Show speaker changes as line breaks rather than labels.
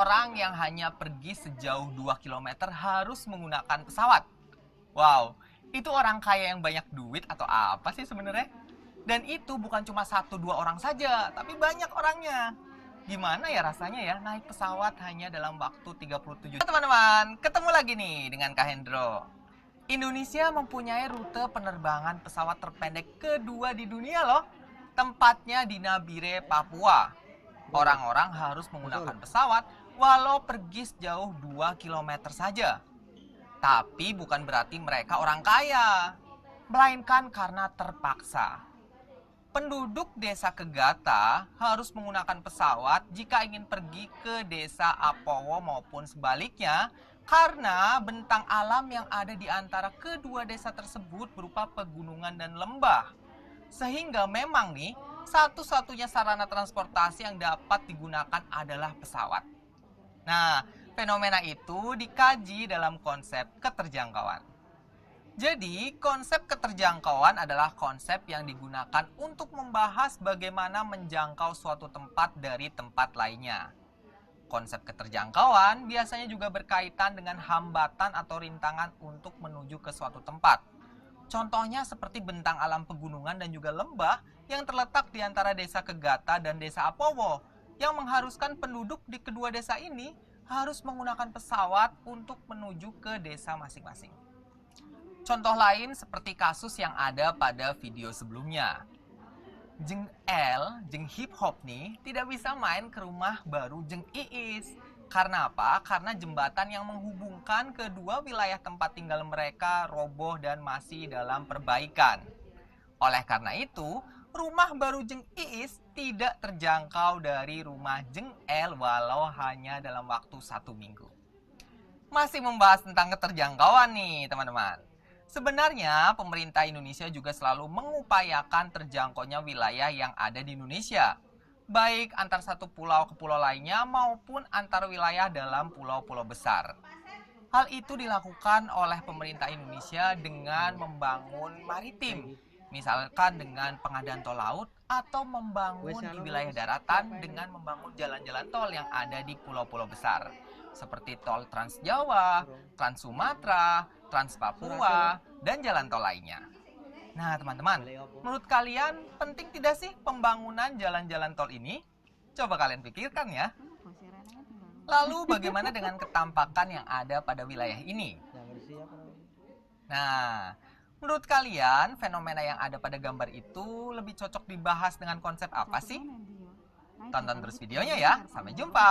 Orang yang hanya pergi sejauh 2 kilometer harus menggunakan pesawat. Wow, itu orang kaya yang banyak duit atau apa sih sebenarnya? Dan itu bukan cuma satu dua orang saja, tapi banyak orangnya. Gimana ya rasanya ya naik pesawat hanya dalam waktu 37 teman-teman, ketemu lagi nih dengan Kak Hendro. Indonesia mempunyai rute penerbangan pesawat terpendek kedua di dunia loh. Tempatnya di Nabire, Papua. Orang-orang harus menggunakan pesawat walau pergi sejauh 2 kilometer saja. Tapi bukan berarti mereka orang kaya, melainkan karena terpaksa. Penduduk desa Kegata harus menggunakan pesawat jika ingin pergi ke desa Apowo maupun sebaliknya karena bentang alam yang ada di antara kedua desa tersebut berupa pegunungan dan lembah. Sehingga memang nih, satu-satunya sarana transportasi yang dapat digunakan adalah pesawat. Nah, fenomena itu dikaji dalam konsep keterjangkauan. Jadi, konsep keterjangkauan adalah konsep yang digunakan untuk membahas bagaimana menjangkau suatu tempat dari tempat lainnya. Konsep keterjangkauan biasanya juga berkaitan dengan hambatan atau rintangan untuk menuju ke suatu tempat. Contohnya seperti bentang alam pegunungan dan juga lembah yang terletak di antara desa Kegata dan desa Apowo, yang mengharuskan penduduk di kedua desa ini harus menggunakan pesawat untuk menuju ke desa masing-masing. Contoh lain seperti kasus yang ada pada video sebelumnya. Jeng Hip Hop nih tidak bisa main ke rumah baru Jeng Iis. Karena apa? Karena jembatan yang menghubungkan kedua wilayah tempat tinggal mereka roboh dan masih dalam perbaikan. Oleh karena itu, rumah baru Jeng Iis tidak terjangkau dari rumah Jeng El walau hanya dalam waktu 1 minggu. Masih membahas tentang keterjangkauan nih teman-teman. Sebenarnya pemerintah Indonesia juga selalu mengupayakan terjangkaunya wilayah yang ada di Indonesia. Baik antar satu pulau ke pulau lainnya maupun antar wilayah dalam pulau-pulau besar. Hal itu dilakukan oleh pemerintah Indonesia dengan membangun maritim. Misalkan dengan pengadaan tol laut atau membangun di wilayah daratan dengan membangun jalan-jalan tol yang ada di pulau-pulau besar. Seperti tol Trans Jawa, Trans Sumatera, Trans Papua, dan jalan tol lainnya. Nah teman-teman, menurut kalian penting tidak sih pembangunan jalan-jalan tol ini? Coba kalian pikirkan ya. Lalu bagaimana dengan ketampakan yang ada pada wilayah ini? Nah, menurut kalian fenomena yang ada pada gambar itu lebih cocok dibahas dengan konsep apa sih? Tonton terus videonya ya, sampai jumpa!